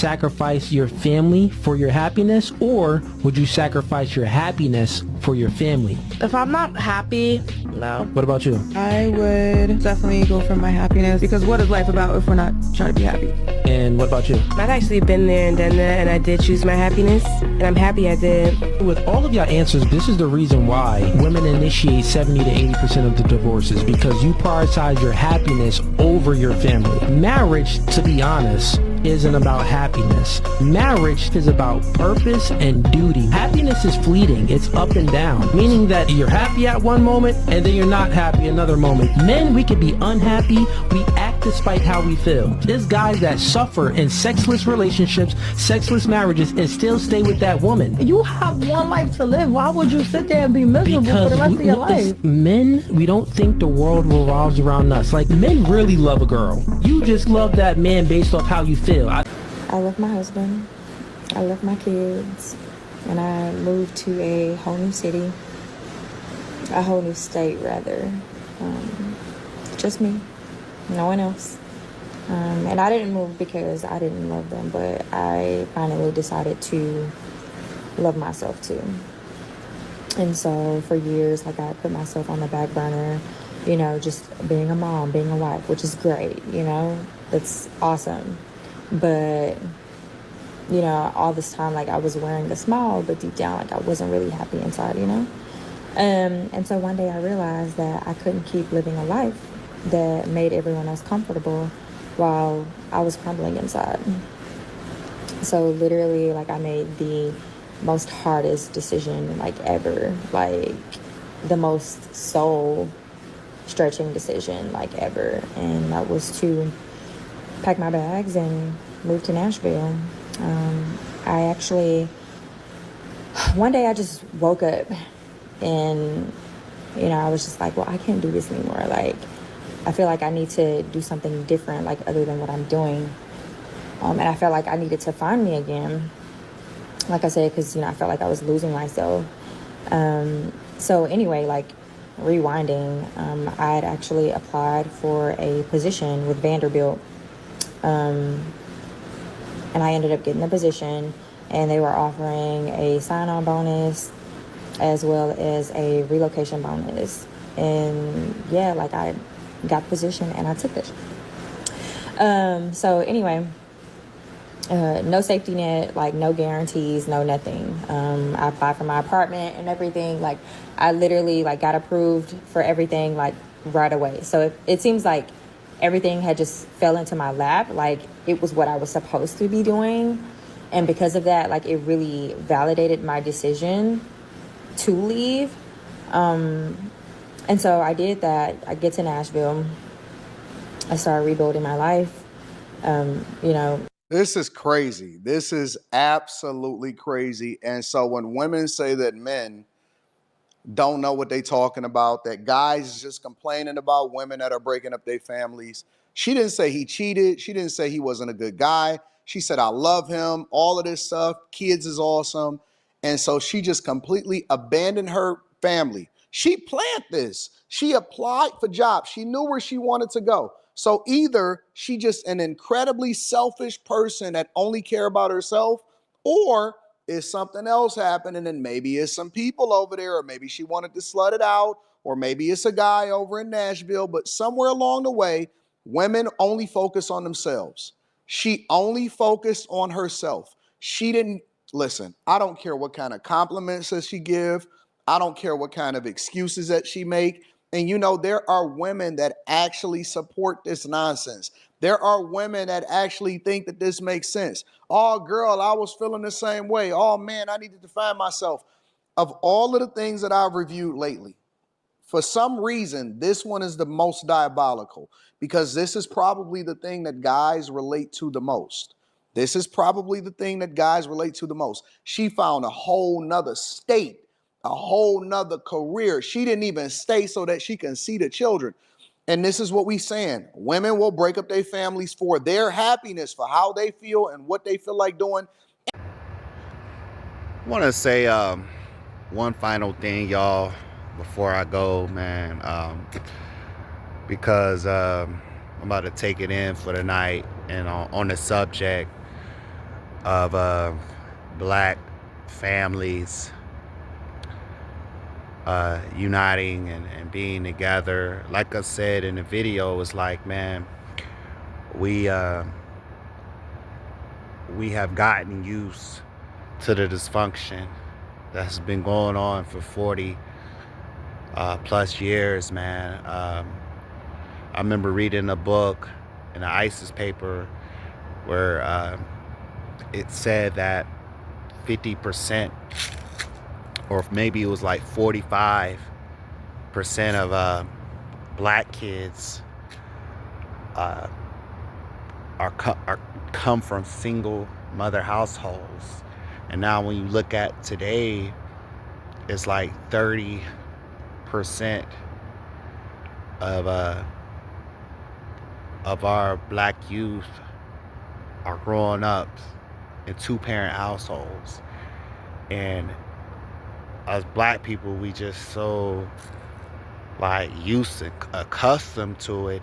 sacrifice your family for your happiness, or would you sacrifice your happiness for your family? If I'm not happy, no. What about you? I would definitely go for my happiness, because what is life about if we're not trying to be happy? And what about you? I've actually been there and done that, and I did choose my happiness, and I'm happy I did. With all of your answers, this is the reason why women initiate 70 to 80% of the divorces, because you prioritize your happiness over your family. Marriage, to be honest, isn't about happiness. Marriage is about purpose and duty. Happiness is fleeting. It's up and down, meaning that you're happy at one moment and then you're not happy another moment. Men, we can be unhappy. We act despite how we feel. There's guys that suffer in sexless relationships, sexless marriages, and still stay with that woman. You have one life to live. Why would you sit there and be miserable for the rest of your life? Men, we don't think the world revolves around us. Like, men really love a girl. You just love that man based off how you feel. I love my husband, I love my kids, and I moved to a whole new city, a whole new state rather. Just me, no one else. And I didn't move because I didn't love them, but I finally decided to love myself too. And so for years, like, I put myself on the back burner, you know, just being a mom, being a wife, which is great, you know, that's awesome. But, you know, all this time, like, I was wearing a smile, but deep down, like, I wasn't really happy inside, you know? And so one day I realized that I couldn't keep living a life that made everyone else comfortable while I was crumbling inside. So literally, like, I made the most hardest decision, like, ever. Like, the most soul-stretching decision, like, ever. And that was to pack my bags and move to Nashville. I actually, one day I just woke up and, you know, I was just like, well, I can't do this anymore. Like, I feel like I need to do something different, like, other than what I'm doing. And I felt like I needed to find me again. Like I said, because, you know, I felt like I was losing myself. So anyway, like, rewinding, I had actually applied for a position with Vanderbilt. And I ended up getting the position, and they were offering a sign-on bonus as well as a relocation bonus. And yeah, like, I got the position and I took it. So anyway, no safety net, like, no guarantees, no nothing. I applied for my apartment and everything. Like, I literally, like, got approved for everything, like, right away. So it seems like everything had just fell into my lap. Like, it was what I was supposed to be doing. And because of that, like, it really validated my decision to leave. And so I did that. I get to Nashville. I started rebuilding my life. You know. This is crazy. This is absolutely crazy. And so when women say that men don't know what they talking about, that guys is just complaining about women that are breaking up their families. She didn't say he cheated. She didn't say he wasn't a good guy. She said, I love him, all of this stuff. Kids is awesome. And so she just completely abandoned her family. She planned this. She applied for jobs. She knew where she wanted to go. So either she just an incredibly selfish person that only care about herself, or is something else happening, and maybe it's some people over there, or maybe she wanted to slut it out, or maybe it's a guy over in Nashville. But somewhere along the way, women only focus on themselves. She only focused on herself. She didn't listen. I don't care what kind of compliments that she give. I don't care what kind of excuses that she make. And you know, there are women that actually support this nonsense. There are women that actually think that this makes sense. Oh, girl, I was feeling the same way. Oh, man, I needed to find myself. Of all of the things that I've reviewed lately, for some reason, this one is the most diabolical, because this is probably the thing that guys relate to the most. This is probably the thing that guys relate to the most. She found a whole nother state, a whole nother career. She didn't even stay so that she can see the children. And this is what we saying. Women will break up their families for their happiness, for how they feel and what they feel like doing. I want to say one final thing, y'all, before I go, man, because I'm about to take it in for the night. And on the subject of black families uniting and being together. Like I said in the video, it's like, man, we have gotten used to the dysfunction that's been going on for 40 plus years, man. I remember reading a book in an ISIS paper where it said that 50%, or maybe it was like 45% of black kids are come from single mother households. And now when you look at today, it's like 30% of our black youth are growing up in two-parent households. And as black people, we just so like used and accustomed to it,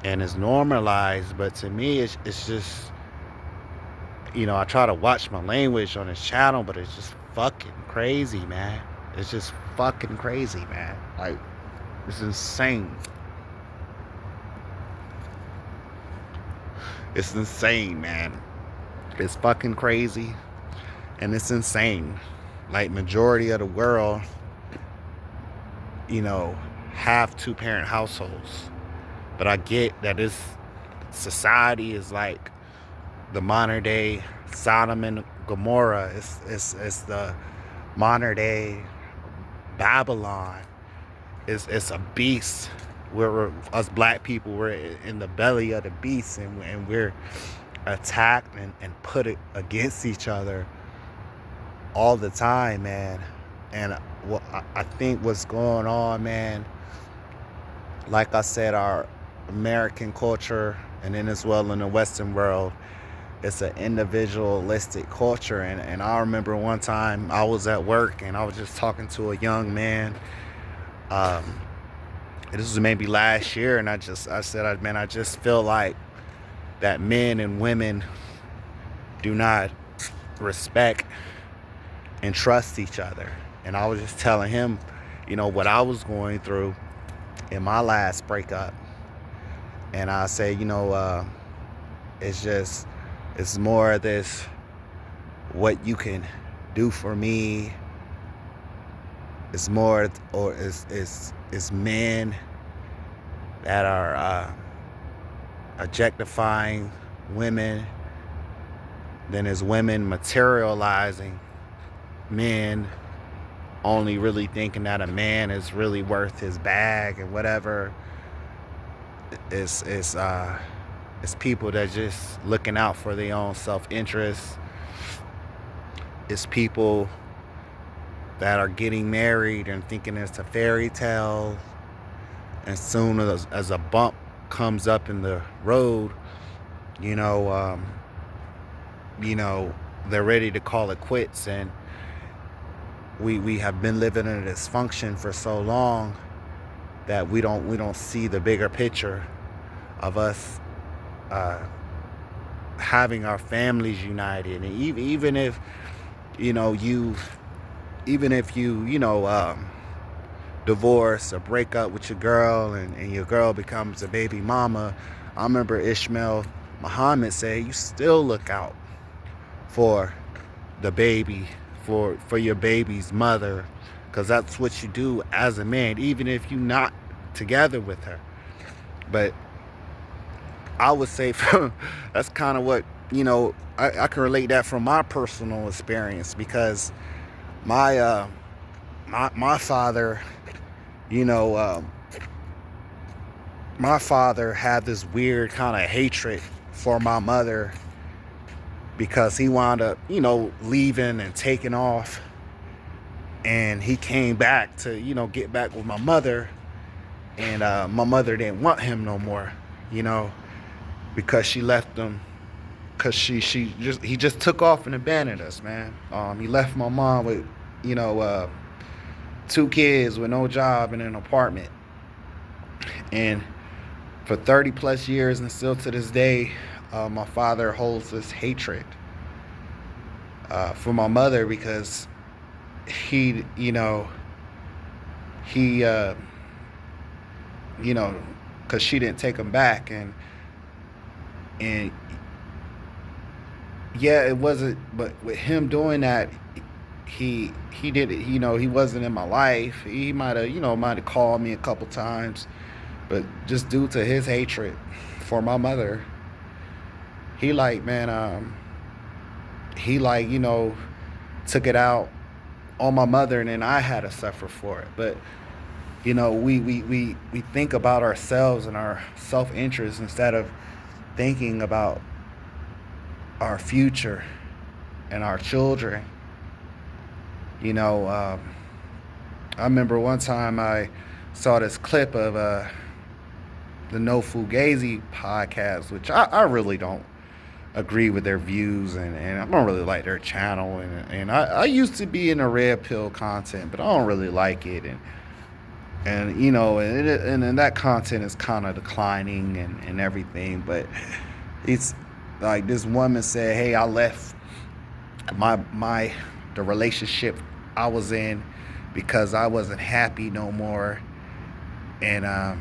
and it's normalized. But to me, it's just, I try to watch my language on this channel, but it's just fucking crazy, man. It's just fucking crazy, man. Like, it's insane. It's insane, man. It's fucking crazy, and it's insane. Like, majority of the world, have two-parent households. But I get that this society is like the modern day Sodom and Gomorrah. It's the modern day Babylon. It's a beast. Us black people, we're in the belly of the beast, and we're attacked and put it against each other all the time, man. And I think what's going on, man, like I said, our American culture, and then as well in the Western world, it's an individualistic culture. And I remember one time I was at work and I was just talking to a young man. This was maybe last year, and I said, man, I just feel like that men and women do not respect and trust each other. And I was just telling him, what I was going through in my last breakup. And I say, it's more of this, what you can do for me. It's more, or it's men that are objectifying women. Then there's women materializing men, only really thinking that a man is really worth his bag and whatever. It's people that just looking out for their own self-interest. It's people that are getting married and thinking it's a fairy tale, and soon as a bump comes up in the road, they're ready to call it quits. And we have been living in a dysfunction for so long that we don't see the bigger picture of us having our families united. And even if you divorce or break up with your girl and your girl becomes a baby mama, I remember Ishmael Muhammad said, you still look out for the baby, for your baby's mother, because that's what you do as a man, even if you're not together with her. But I would say that's kind of what, I can relate that from my personal experience, because my father, my father had this weird kind of hatred for my mother, because he wound up, leaving and taking off. And he came back to, get back with my mother. And my mother didn't want him no more, because she left him. Because he just took off and abandoned us, man. He left my mom with, 2 kids with no job in an apartment. And for 30 plus years, and still to this day, my father holds this hatred for my mother, because he, he, because she didn't take him back, and yeah, it wasn't. But with him doing that, he did it. He wasn't in my life. He might have called me a couple times, but just due to his hatred for my mother, he took it out on my mother, and then I had to suffer for it. But we think about ourselves and our self-interest instead of thinking about our future and our children. I remember one time I saw this clip of the No Fugazi podcast, which I really don't agree with their views, and I don't really like their channel, and I used to be in the red pill content, but I don't really like it, and that content is kind of declining and everything. But it's like this woman said, hey, I left the relationship I was in because I wasn't happy no more, but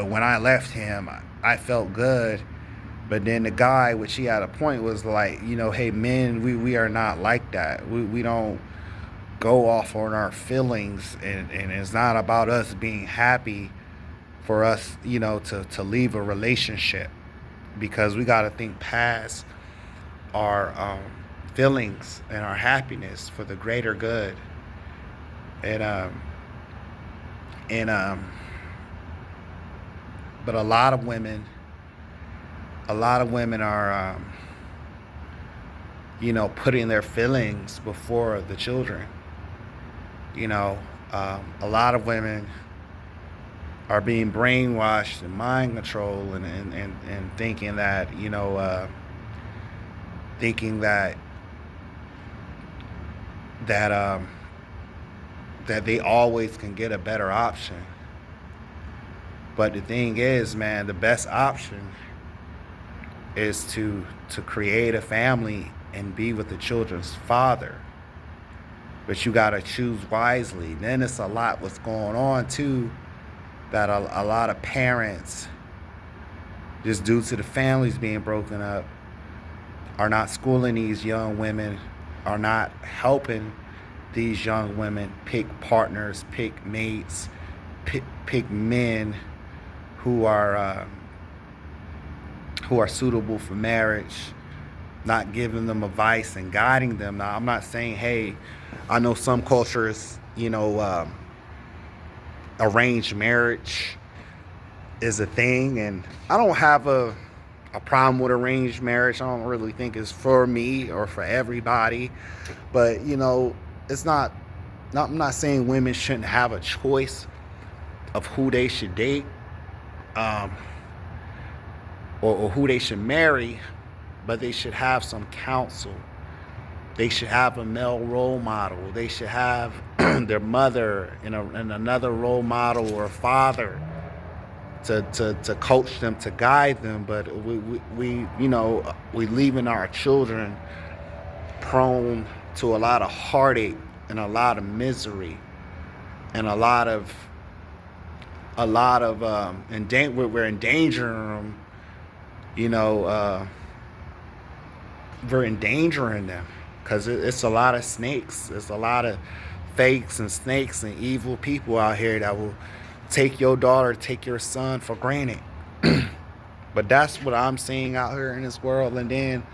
when I left him, I felt good. But then the guy, which he had a point, was like, hey, men, we are not like that. We don't go off on our feelings, and it's not about us being happy for us, to leave a relationship, because we got to think past our feelings and our happiness for the greater good. But a lot of women are putting their feelings before the children. A lot of women are being brainwashed and mind controlled, and thinking that that they always can get a better option. But the thing is, man, the best option is to create a family and be with the children's father. But you got to choose wisely. Then it's a lot what's going on too, that a lot of parents, just due to the families being broken up, are not schooling these young women, are not helping these young women pick partners, pick mates, pick men who are suitable for marriage, not giving them advice and guiding them. Now, I'm not saying, hey, I know some cultures, arranged marriage is a thing, and I don't have a problem with arranged marriage. I don't really think it's for me or for everybody, but it's not. I'm not saying women shouldn't have a choice of who they should date, or who they should marry, but they should have some counsel. They should have a male role model. They should have their mother and another role model, or a father to coach them, to guide them. But we leaving our children prone to a lot of heartache and a lot of misery and a lot of we're endangering them. We're endangering them, because it's a lot of snakes. It's a lot of fakes and snakes and evil people out here that will take your daughter, take your son for granted. But that's what I'm seeing out here in this world. And then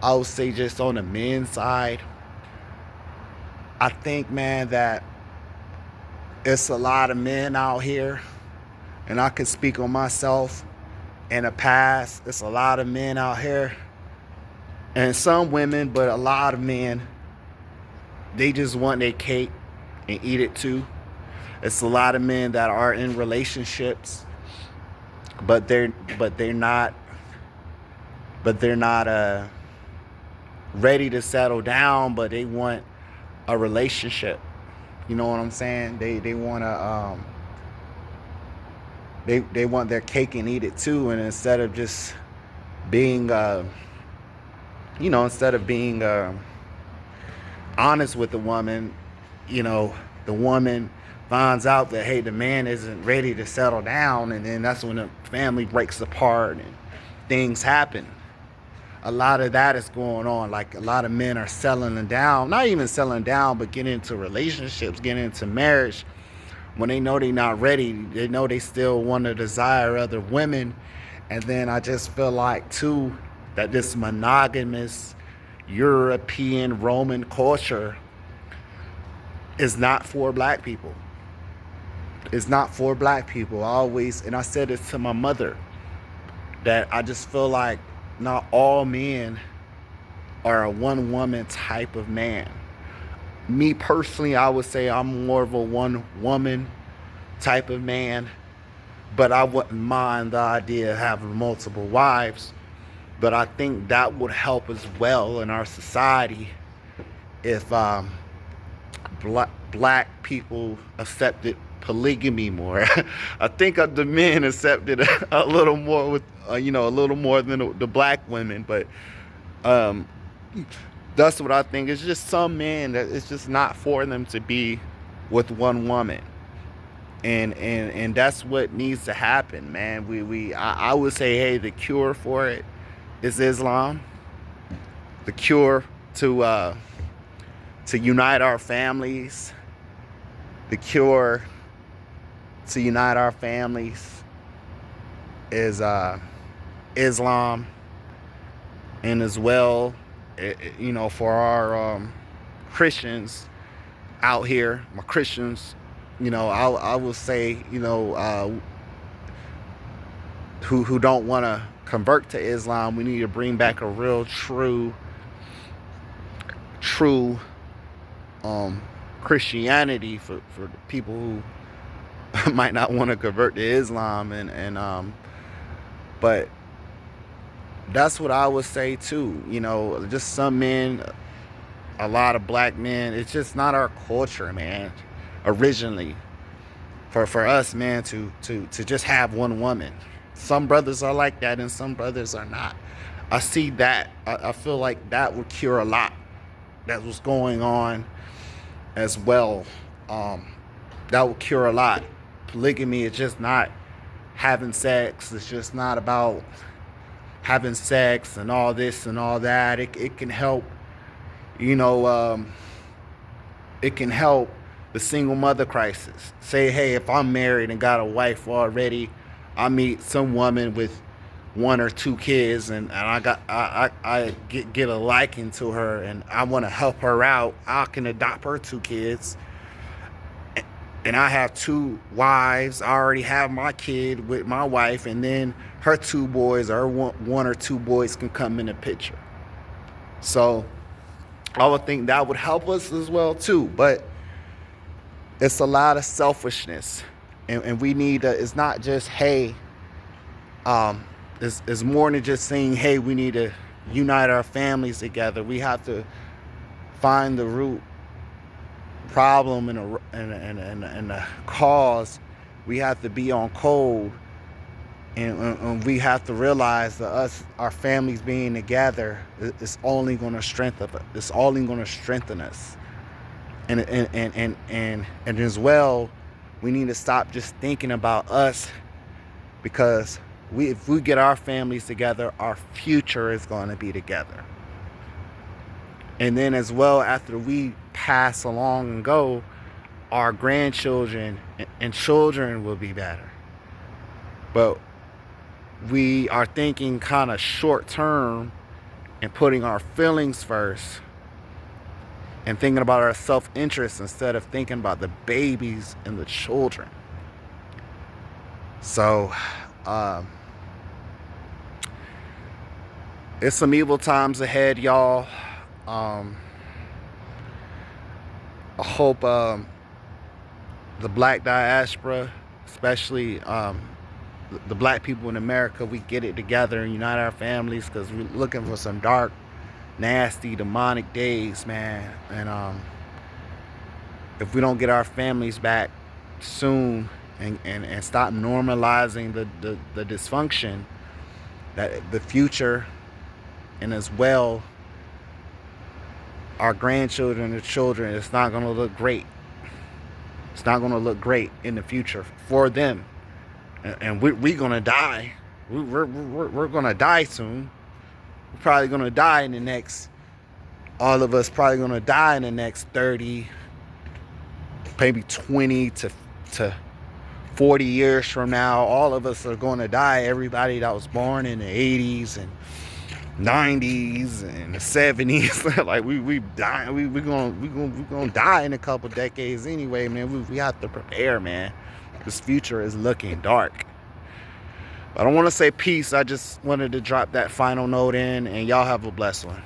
I would say, just on the men's side, I think, man, that it's a lot of men out here, and I can speak on myself. In the past, it's a lot of men out here, and some women, but a lot of men, they just want their cake and eat it too. It's a lot of men that are in relationships, but they're not ready to settle down, but they want a relationship. You know what I'm saying? They want to they want their cake and eat it too, and instead of just being instead of being honest with the woman, the woman finds out that, hey, the man isn't ready to settle down, and then that's when the family breaks apart and things happen. A lot of that is going on. Like, a lot of men are settling down, not even settling down, but getting into relationships, getting into marriage when they know they're not ready. They know they still want to desire other women. And then I just feel like, too, that this monogamous European Roman culture is not for black people. It's not for black people. And I said this to my mother, that I just feel like not all men are a one woman type of man. Me personally, I would say I'm more of a one woman type of man, but I wouldn't mind the idea of having multiple wives. But I think that would help as well in our society if black people accepted polygamy more. I think the men accepted a little more with a little more than the black women, but that's what I think. It's just some men that it's just not for them to be with one woman, and that's what needs to happen, man. I would say, hey, the cure for it is Islam. The cure to unite our families. The cure to unite our families is Islam, and as well, for our Christians out here, my Christians, I will say, who don't want to convert to Islam, we need to bring back a real true Christianity for the people who might not want to convert to Islam, and but that's what I would say too. Just some men, a lot of black men, it's just not our culture, man. Originally, for us, man, to just have one woman. Some brothers are like that, and some brothers are not. I see that. I feel like that would cure a lot that was going on as well. That would cure a lot. Polygamy is just not having sex. It's just not about having sex and all this and all that. It can help, it can help the single mother crisis. Say, hey, if I'm married and got a wife already, I meet some woman with 1 or 2 kids, and I get a liking to her, and I want to help her out. I can adopt her 2 kids, and I have 2 wives. I already have my kid with my wife, and then her 2 boys, or 1 or 2 boys can come in the picture. So I would think that would help us as well too. But it's a lot of selfishness, and we need to, it's not just, hey, it's more than just saying, hey, we need to unite our families together. We have to find the root problem and the cause. We have to be on code, and we have to realize that our families being together, it's only going to strengthen us. It's only going to strengthen us, and as well, we need to stop just thinking about us, because if we get our families together, our future is going to be together. And then as well, after we pass along and go, our grandchildren and children will be better. But we are thinking kind of short term and putting our feelings first and thinking about our self-interest instead of thinking about the babies and the children. So it's some evil times ahead, y'all. I hope the black diaspora, especially the black people in America, we get it together and unite our families, because we're looking for some dark, nasty, demonic days, man. And if we don't get our families back soon and stop normalizing the dysfunction, that the future, and as well our grandchildren and children, it's not going to look great. It's not going to look great in the future for them. And we're going to die. We're going to die soon. We're probably going to die in the next, all of us probably going to die in the next 30, maybe 20 to 40 years from now. All of us are going to die. Everybody that was born in the 80s and 90s and the 70s, like we die. We're gonna die in a couple decades anyway, man. We have to prepare, man. This future is looking dark. I don't want to say peace. I just wanted to drop that final note in, and y'all have a blessed one.